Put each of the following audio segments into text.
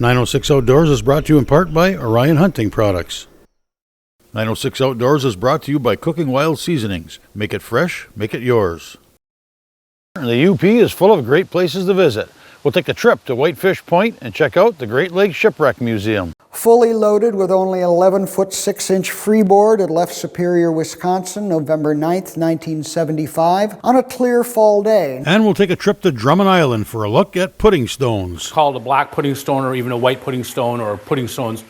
906 Outdoors is brought to you in part by Orion Hunting Products. 906 Outdoors is brought to you by Cooking Wild Seasonings. Make it fresh, make it yours. The UP is full of great places to visit. We'll take a trip to Whitefish Point and check out the Great Lakes Shipwreck Museum. Fully loaded with only 11-foot 6-inch freeboard, it left Superior, Wisconsin, November 9th, 1975, on a clear fall day. And we'll take a trip to Drummond Island for a look at pudding stones. Called a black pudding stone or even a white pudding stone or pudding stones.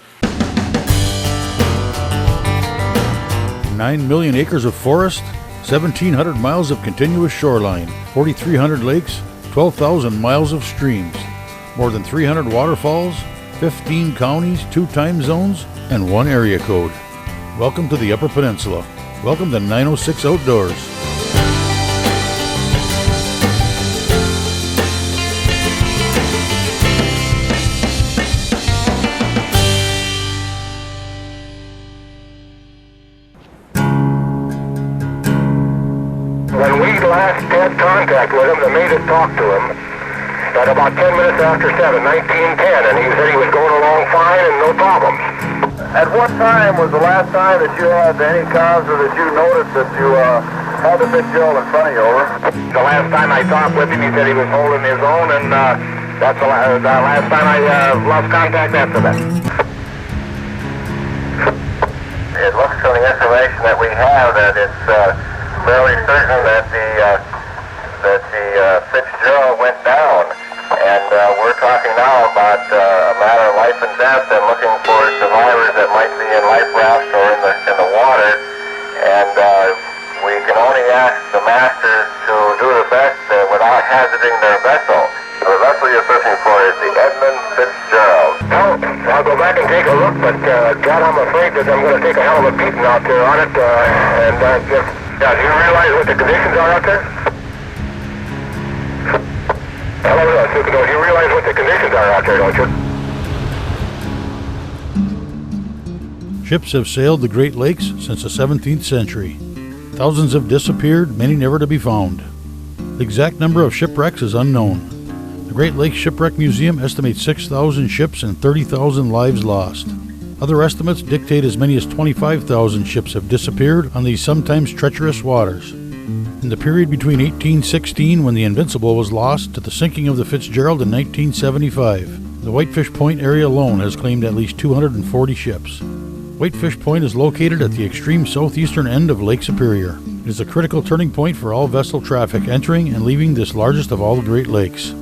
9 million acres of forest, 1,700 miles of continuous shoreline, 4,300 lakes, 12,000 miles of streams, more than 300 waterfalls, 15 counties, 2 time zones, and 1 area code. Welcome to the Upper Peninsula. Welcome to 906 Outdoors. When we last had contact with him, the mate had talked to him at about 10 minutes after 7, 1910, and he said he was going along fine and no problems. At what time was the last time that you had any cause or that you noticed that you had the Fitzgerald in front of you, over? The last time I talked with him, he said he was holding his own, and that's the last time I lost contact after that. It looks from the information that we have that it's fairly certain that the Fitzgerald went down, and we're talking now about a matter of life and death and looking for survivors that might be in life rafts or in the water, and we can only ask the masters to do the best without hazarding their vessel. The vessel you're searching for is the Edmund Fitzgerald. Well, I'll go back and take a look, but God, I'm afraid that I'm going to take a hell of a beating out there on it, do you realize what the conditions are out there? Hello, Super. You realize what the conditions are out there, don't you? Ships have sailed the Great Lakes since the 17th century. Thousands have disappeared, many never to be found. The exact number of shipwrecks is unknown. The Great Lakes Shipwreck Museum estimates 6,000 ships and 30,000 lives lost. Other estimates dictate as many as 25,000 ships have disappeared on these sometimes treacherous waters. In the period between 1816, when the Invincible was lost, to the sinking of the Fitzgerald in 1975, the Whitefish Point area alone has claimed at least 240 ships. Whitefish Point is located at the extreme southeastern end of Lake Superior. It is a critical turning point for all vessel traffic entering and leaving this largest of all the Great Lakes.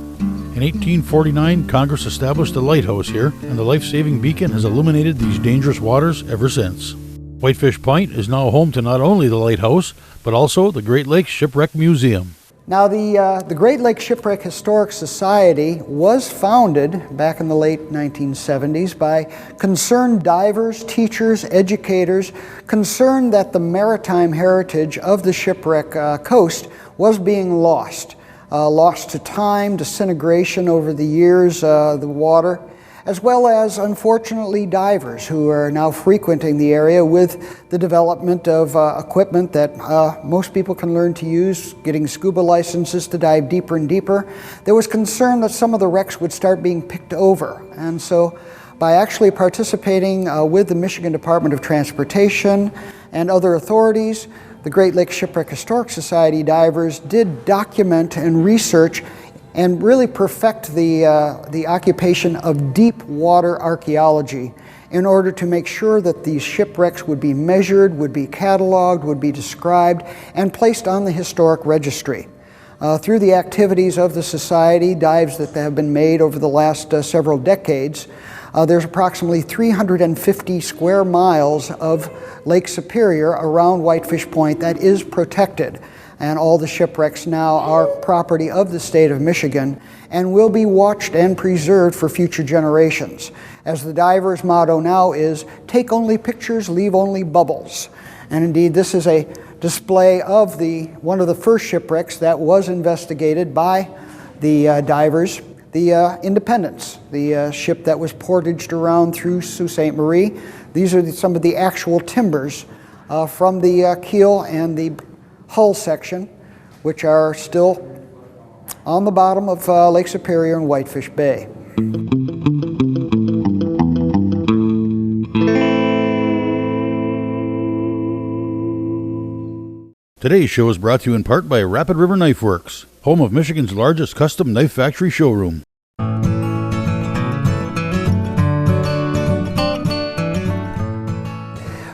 In 1849, Congress established a lighthouse here, and the life-saving beacon has illuminated these dangerous waters ever since. Whitefish Point is now home to not only the lighthouse, but also the Great Lakes Shipwreck Museum. Now, the Great Lakes Shipwreck Historic Society was founded back in the late 1970s by concerned divers, teachers, educators, concerned that the maritime heritage of the shipwreck coast was being lost. Lost to time, disintegration over the years, the water, as well as, unfortunately, divers who are now frequenting the area with the development of equipment that most people can learn to use, getting scuba licenses to dive deeper and deeper. There was concern that some of the wrecks would start being picked over. And so by actually participating with the Michigan Department of Transportation and other authorities, the Great Lakes Shipwreck Historic Society divers did document and research and really perfect the occupation of deep water archaeology in order to make sure that these shipwrecks would be measured, would be cataloged, would be described, and placed on the historic registry. Through the activities of the Society, dives that have been made over the last several decades, there's approximately 350 square miles of Lake Superior around Whitefish Point that is protected. And all the shipwrecks now are property of the state of Michigan and will be watched and preserved for future generations. As the divers' motto now is, take only pictures, leave only bubbles. And indeed, this is a display of one of the first shipwrecks that was investigated by the divers, the Independence, the ship that was portaged around through Sault Ste. Marie. These are some of the actual timbers from the keel and the hull section, which are still on the bottom of Lake Superior and Whitefish Bay. Today's show is brought to you in part by Rapid River Knife Works, home of Michigan's largest custom knife factory showroom.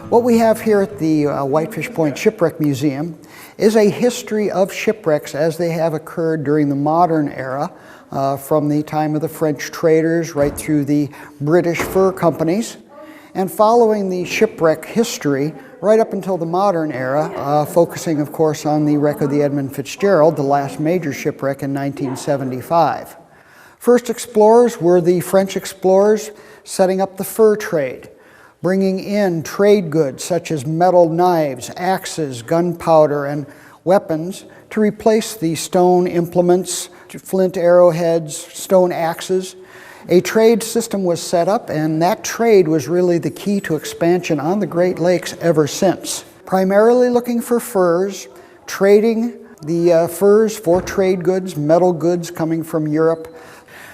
What we have here at the Whitefish Point Shipwreck Museum is a history of shipwrecks as they have occurred during the modern era, from the time of the French traders right through the British fur companies, and following the shipwreck history right up until the modern era, focusing of course on the wreck of the Edmund Fitzgerald, the last major shipwreck in 1975. First explorers were the French explorers setting up the fur trade, bringing in trade goods such as metal knives, axes, gunpowder, and weapons to replace the stone implements, flint arrowheads, stone axes. A trade system was set up, and that trade was really the key to expansion on the Great Lakes ever since. Primarily looking for furs, trading the furs for trade goods, metal goods coming from Europe.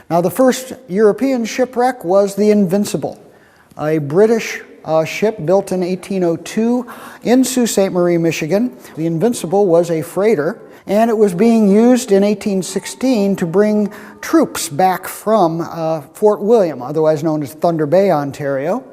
Now, the first European shipwreck was the Invincible, a British ship built in 1802 in Sault Ste. Marie, Michigan. The Invincible was a freighter, and it was being used in 1816 to bring troops back from Fort William, otherwise known as Thunder Bay, Ontario.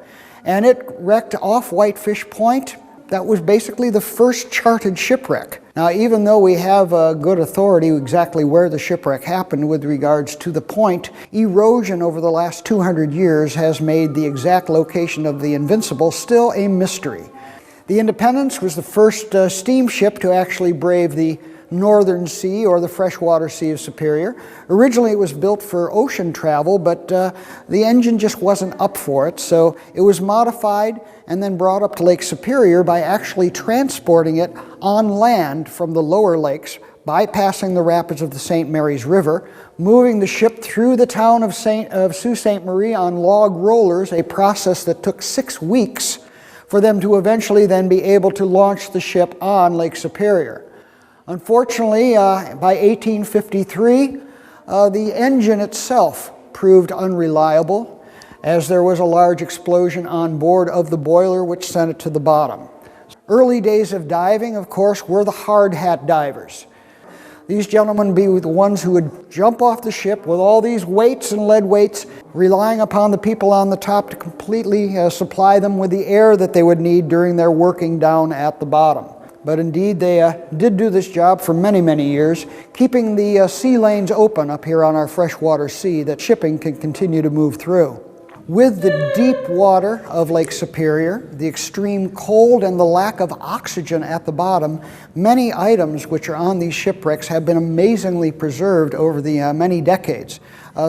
And it wrecked off Whitefish Point. That was basically the first charted shipwreck. Now, even though we have good authority exactly where the shipwreck happened with regards to the point, erosion over the last 200 years has made the exact location of the Invincible still a mystery. The Independence was the first steamship to actually brave the Northern Sea, or the freshwater Sea of Superior. Originally it was built for ocean travel, but the engine just wasn't up for it, so it was modified and then brought up to Lake Superior by actually transporting it on land from the lower lakes, bypassing the rapids of the St. Mary's River, moving the ship through the town of Sault Ste. Marie on log rollers, a process that took 6 weeks for them to eventually then be able to launch the ship on Lake Superior. Unfortunately, by 1853, the engine itself proved unreliable, as there was a large explosion on board of the boiler which sent it to the bottom. Early days of diving, of course, were the hard hat divers. These gentlemen would be the ones who would jump off the ship with all these weights and lead weights, relying upon the people on the top to completely supply them with the air that they would need during their working down at the bottom. But indeed, they did do this job for many, many years, keeping the sea lanes open up here on our freshwater sea that shipping can continue to move through. With the deep water of Lake Superior, the extreme cold, and the lack of oxygen at the bottom, many items which are on these shipwrecks have been amazingly preserved over the many decades.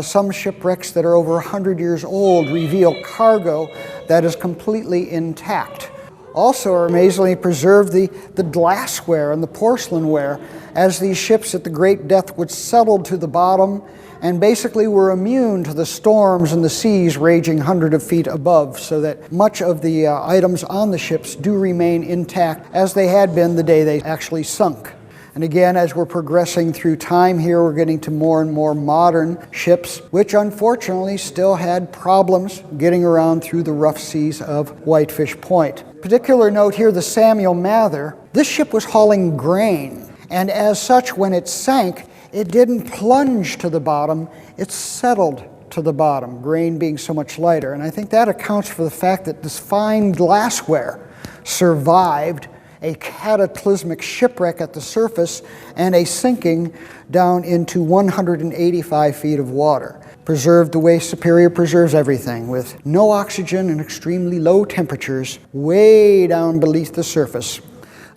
Some shipwrecks that are over 100 years old reveal cargo that is completely intact. Also are amazingly preserved the glassware and the porcelainware, as these ships at the Great Death would settle to the bottom and basically were immune to the storms and the seas raging hundreds of feet above, so that much of the items on the ships do remain intact as they had been the day they actually sunk. And again, as we're progressing through time here, we're getting to more and more modern ships, which unfortunately still had problems getting around through the rough seas of Whitefish Point. Particular note here, the Samuel Mather. This ship was hauling grain, and as such, when it sank, it didn't plunge to the bottom, it settled to the bottom, grain being so much lighter. And I think that accounts for the fact that this fine glassware survived a cataclysmic shipwreck at the surface and a sinking down into 185 feet of water. Preserved the way Superior preserves everything, with no oxygen and extremely low temperatures way down beneath the surface.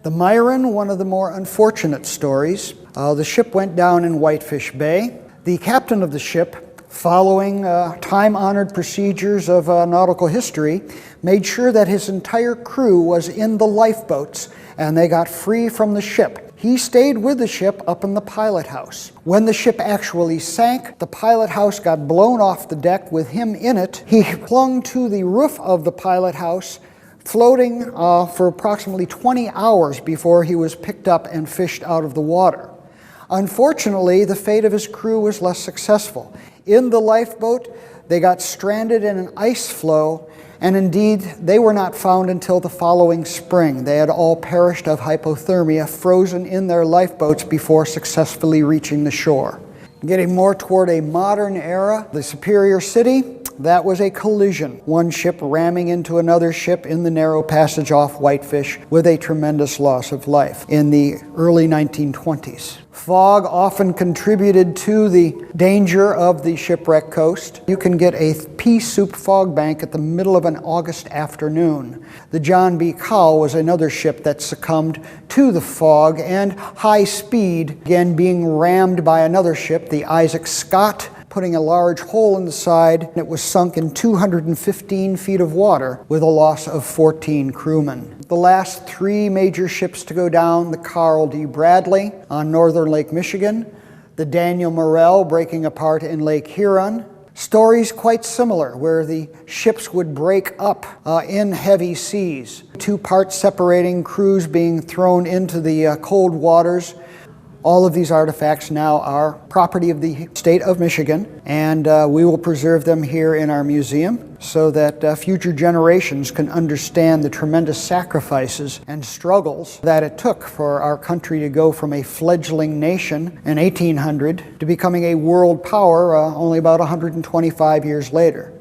The Myron, one of the more unfortunate stories. The ship went down in Whitefish Bay. The captain of the ship, following time-honored procedures of nautical history, made sure that his entire crew was in the lifeboats and they got free from the ship. He stayed with the ship up in the pilot house. When the ship actually sank, the pilot house got blown off the deck with him in it. He clung to the roof of the pilot house, floating for approximately 20 hours before he was picked up and fished out of the water. Unfortunately, the fate of his crew was less successful. In the lifeboat, they got stranded in an ice floe, and indeed, they were not found until the following spring. They had all perished of hypothermia, frozen in their lifeboats before successfully reaching the shore. Getting more toward a modern era, the Superior City, that was a collision. One ship ramming into another ship in the narrow passage off Whitefish with a tremendous loss of life in the early 1920s. Fog often contributed to the danger of the shipwreck coast. You can get a pea soup fog bank at the middle of an August afternoon. The John B. Cowell was another ship that succumbed to the fog and high speed, again being rammed by another ship, the Isaac Scott, putting a large hole in the side. It was sunk in 215 feet of water with a loss of 14 crewmen. The last three major ships to go down, the Carl D. Bradley on northern Lake Michigan, the Daniel Morrell breaking apart in Lake Huron. Stories quite similar, where the ships would break up in heavy seas. 2 parts separating, crews being thrown into the cold waters. All of these artifacts now are property of the state of Michigan, and we will preserve them here in our museum so that future generations can understand the tremendous sacrifices and struggles that it took for our country to go from a fledgling nation in 1800 to becoming a world power only about 125 years later.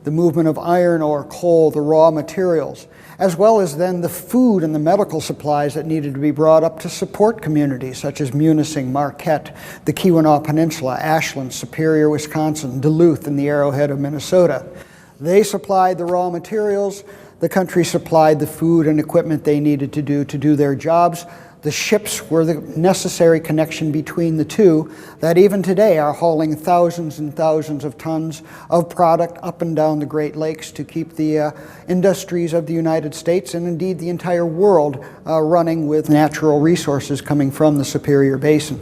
The movement of iron ore, coal, the raw materials, as well as then the food and the medical supplies that needed to be brought up to support communities such as Munising, Marquette, the Keweenaw Peninsula, Ashland, Superior, Wisconsin, Duluth, and the Arrowhead of Minnesota. They supplied the raw materials. The country supplied the food and equipment they needed to do their jobs. The ships were the necessary connection between the two that even today are hauling thousands and thousands of tons of product up and down the Great Lakes to keep the industries of the United States and indeed the entire world running with natural resources coming from the Superior Basin.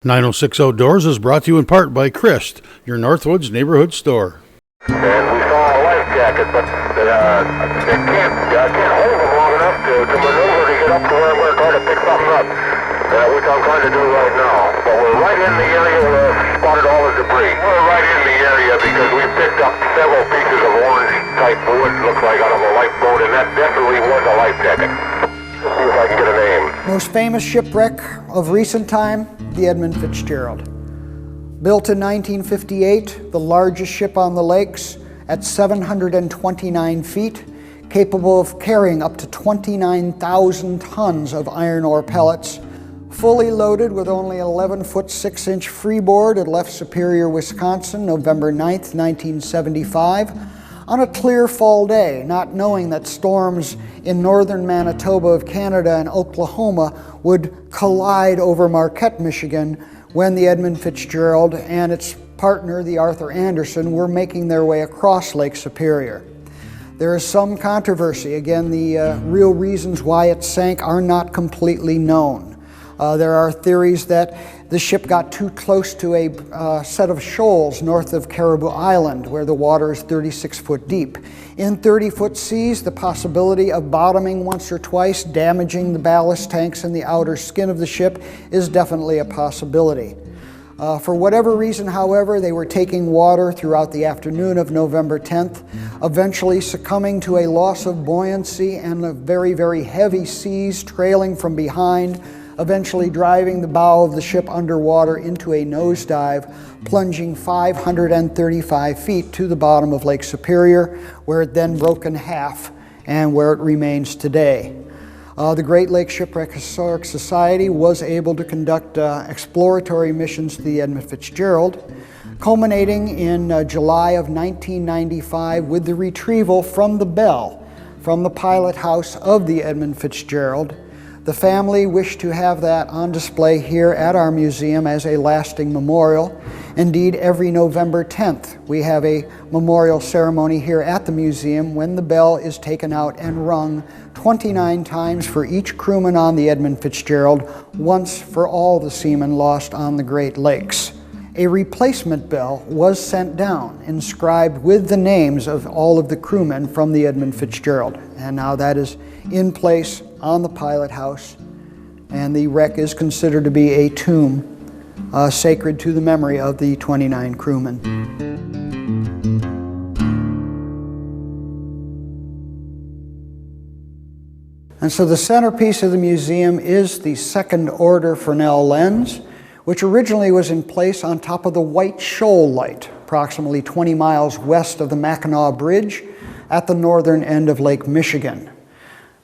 906 Outdoors is brought to you in part by Christ, your Northwoods neighborhood store. And we saw a life jacket, but they can't hold them long enough to maneuver to get up to where we're going to pick something up, which I'm trying to do right now. But we're right in the area where we spotted all the debris. We're right in the area because we picked up several pieces of orange-type wood, looks like, out of a lifeboat, and that definitely was a life jacket. Let's see if I can get a name. Most famous shipwreck of recent time, the Edmund Fitzgerald. Built in 1958, the largest ship on the lakes at 729 feet, capable of carrying up to 29,000 tons of iron ore pellets, fully loaded with only 11-foot 6-inch freeboard. It left Superior, Wisconsin, November 9th, 1975, on a clear fall day, not knowing that storms in northern Manitoba of Canada and Oklahoma would collide over Marquette, Michigan, when the Edmund Fitzgerald and its partner, the Arthur Anderson, were making their way across Lake Superior. There is some controversy. Again, the real reasons why it sank are not completely known. There are theories that the ship got too close to a set of shoals north of Caribou Island, where the water is 36 foot deep. In 30-foot seas, the possibility of bottoming once or twice, damaging the ballast tanks and the outer skin of the ship is definitely a possibility. For whatever reason, however, they were taking water throughout the afternoon of November 10th, eventually succumbing to a loss of buoyancy and the very, very heavy seas trailing from behind, eventually driving the bow of the ship underwater into a nosedive, plunging 535 feet to the bottom of Lake Superior, where it then broke in half and where it remains today. The Great Lakes Shipwreck Historic Society was able to conduct exploratory missions to the Edmund Fitzgerald, culminating in July of 1995 with the retrieval from the bell, from the pilot house of the Edmund Fitzgerald. The family wished to have that on display here at our museum as a lasting memorial. Indeed, every November 10th, we have a memorial ceremony here at the museum when the bell is taken out and rung 29 times for each crewman on the Edmund Fitzgerald, once for all the seamen lost on the Great Lakes. A replacement bell was sent down, inscribed with the names of all of the crewmen from the Edmund Fitzgerald. And now that is in place on the pilot house and the wreck is considered to be a tomb sacred to the memory of the 29 crewmen. And so the centerpiece of the museum is the second order Fresnel lens, which originally was in place on top of the White Shoal Light, approximately 20 miles west of the Mackinac Bridge at the northern end of Lake Michigan.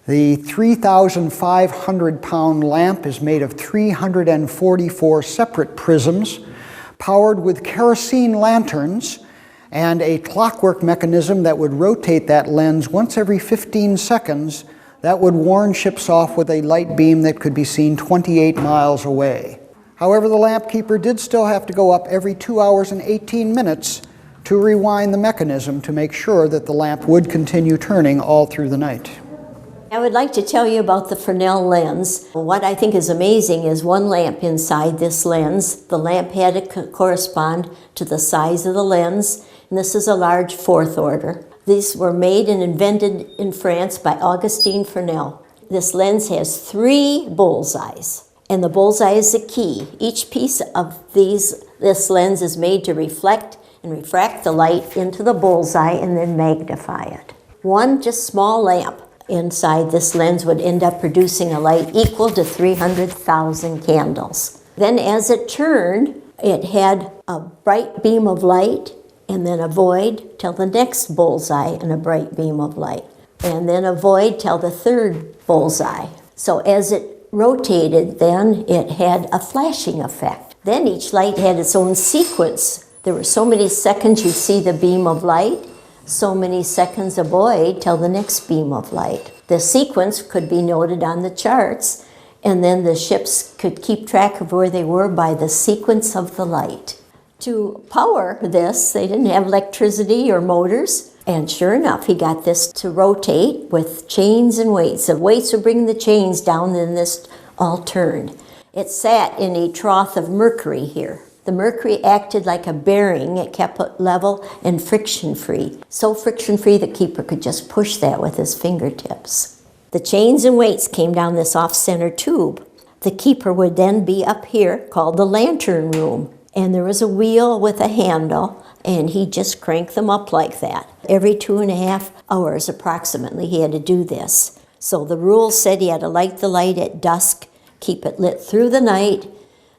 The 3,500-pound lamp is made of 344 separate prisms, powered with kerosene lanterns and a clockwork mechanism that would rotate that lens once every 15 seconds that would warn ships off with a light beam that could be seen 28 miles away. However, the lamp keeper did still have to go up every 2 hours and 18 minutes to rewind the mechanism to make sure that the lamp would continue turning all through the night. I would like to tell you about the Fresnel lens. What I think is amazing is one lamp inside this lens. The lamp had to correspond to the size of the lens, and this is a large fourth order. These were made and invented in France by Augustin Fresnel. This lens has 3 bullseyes, and the bullseye is the key. Each piece of this lens is made to reflect and refract the light into the bullseye and then magnify it. One just small lamp inside this lens would end up producing a light equal to 300,000 candles. Then as it turned, it had a bright beam of light and then a void till the next bullseye and a bright beam of light, and then a void till the third bullseye. So as it rotated, then it had a flashing effect. Then each light had its own sequence. There were so many seconds you'd see the beam of light, so many seconds a void till the next beam of light. The sequence could be noted on the charts, and then the ships could keep track of where they were by the sequence of the light. To power this, they didn't have electricity or motors, and sure enough, he got this to rotate with chains and weights. The weights would bring the chains down, and this all turned. It sat in a trough of mercury here. The mercury acted like a bearing. It kept it level and friction-free. So friction-free the keeper could just push that with his fingertips. The chains and weights came down this off-center tube. The keeper would then be up here, called the lantern room. And there was a wheel with a handle, and he just cranked them up like that. Every 2.5 hours approximately he had to do this. So the rules said he had to light the light at dusk, keep it lit through the night,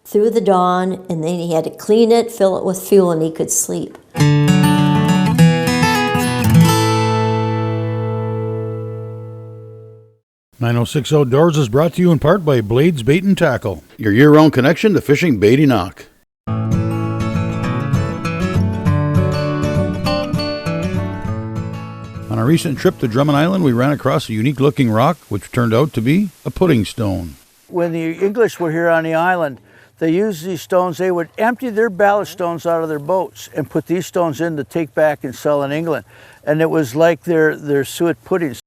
through the dawn, and then he had to clean it, fill it with fuel, and he could sleep. 906 Outdoors is brought to you in part by Blades Bait and Tackle, your year-round connection to fishing bait enoch. On a recent trip to Drummond Island, we ran across a unique-looking rock, which turned out to be a pudding stone. When the English were here on the island, they used these stones. They would empty their ballast stones out of their boats and put these stones in to take back and sell in England. And it was like their suet puddings.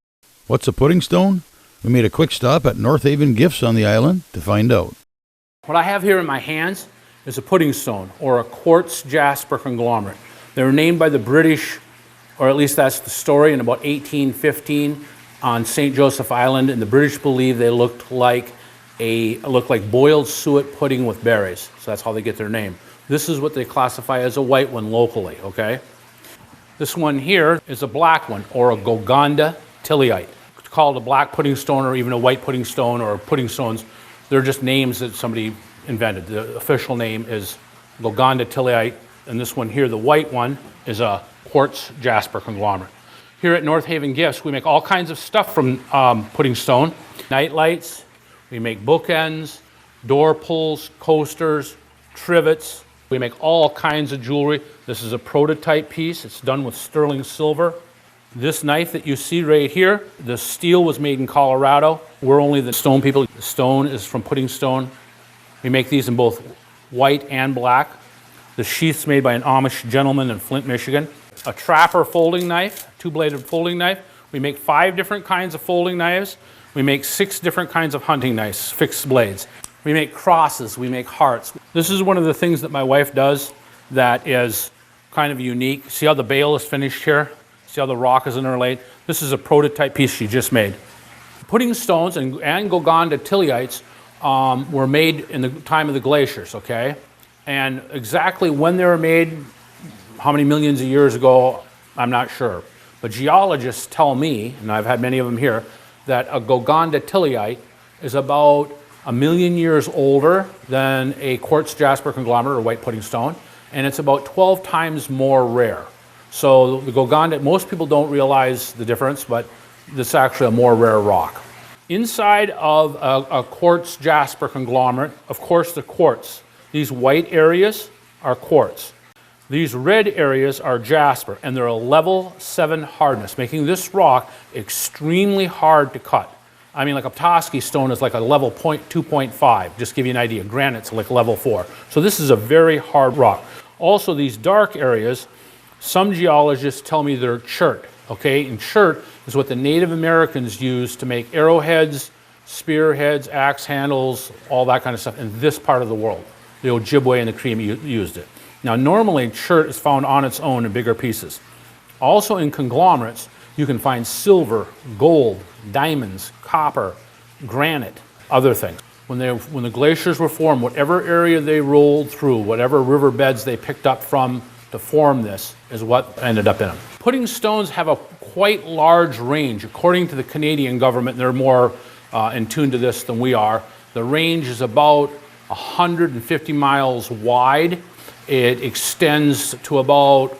What's a pudding stone? We made a quick stop at North Haven Gifts on the island to find out. What I have here in my hands is a pudding stone, or a quartz jasper conglomerate. They were named by the British, or at least that's the story, in about 1815 on St. Joseph Island, and the British believe they looked like boiled suet pudding with berries. So that's how they get their name. This is what they classify as a white one locally, okay? This one here is a black one, or a Golgonda tillite. It's called a black pudding stone, or even a white pudding stone, or pudding stones. They're just names that somebody invented. The official name is Golgonda tillite, and this one here, the white one, is a quartz jasper conglomerate. Here at North Haven Gifts, we make all kinds of stuff from pudding stone. Night lights, we make bookends, door pulls, coasters, trivets. We make all kinds of jewelry. This is a prototype piece. It's done with sterling silver. This knife that you see right here, the steel was made in Colorado. We're only the stone people. The stone is from pudding stone. We make these in both white and black. The sheath's made by an Amish gentleman in Flint, Michigan. A trapper folding knife, two-bladed folding knife. We make 5 different kinds of folding knives. We make 6 different kinds of hunting knives, fixed blades. We make crosses, we make hearts. This is one of the things that my wife does that is kind of unique. See how the bale is finished here? See how the rock is interlaid? This is a prototype piece she just made. Pudding stones and Golgonda tillites were made in the time of the glaciers, okay? And exactly when they were made, how many millions of years ago, I'm not sure. But geologists tell me, and I've had many of them here, that a Gogondotiliite is about 1 million years older than a quartz jasper conglomerate or white pudding stone, and it's about 12 times more rare. So the Gogondot, most people don't realize the difference, but this is actually a more rare rock. Inside of a quartz jasper conglomerate, of course the quartz, these white areas are quartz. These red areas are jasper, and they're a level 7 hardness, making this rock extremely hard to cut. I mean, like a Petoskey stone is like a level 2.5, just to give you an idea. Granite's like level 4. So this is a very hard rock. Also, these dark areas, some geologists tell me they're chert, okay? And chert is what the Native Americans used to make arrowheads, spearheads, axe handles, all that kind of stuff in this part of the world. The Ojibwe and the Cream used it. Now, normally, chert is found on its own in bigger pieces. Also in conglomerates, you can find silver, gold, diamonds, copper, granite, other things. When the glaciers were formed, whatever area they rolled through, whatever riverbeds they picked up from to form this is what ended up in them. Pudding stones have a quite large range. According to the Canadian government, they're more in tune to this than we are. The range is about 150 miles wide. It extends to about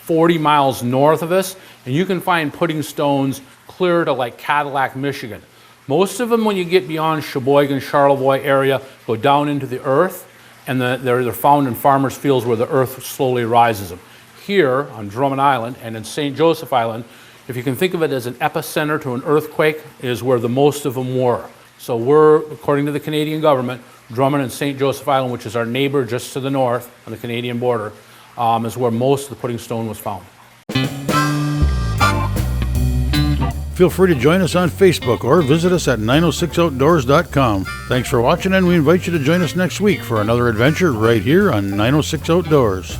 40 miles north of us, and you can find pudding stones clear to like Cadillac, Michigan. Most of them, when you get beyond Sheboygan, Charlevoix area, go down into the earth, and they're found in farmers' fields where the earth slowly rises them. Here on Drummond Island and in St. Joseph Island, if you can think of it as an epicenter to an earthquake, is where the most of them were. So we're, according to the Canadian government, Drummond and St. Joseph Island, which is our neighbor just to the north on the Canadian border, is where most of the pudding stone was found. Feel free to join us on Facebook or visit us at 906outdoors.com. Thanks for watching, and we invite you to join us next week for another adventure right here on 906 Outdoors.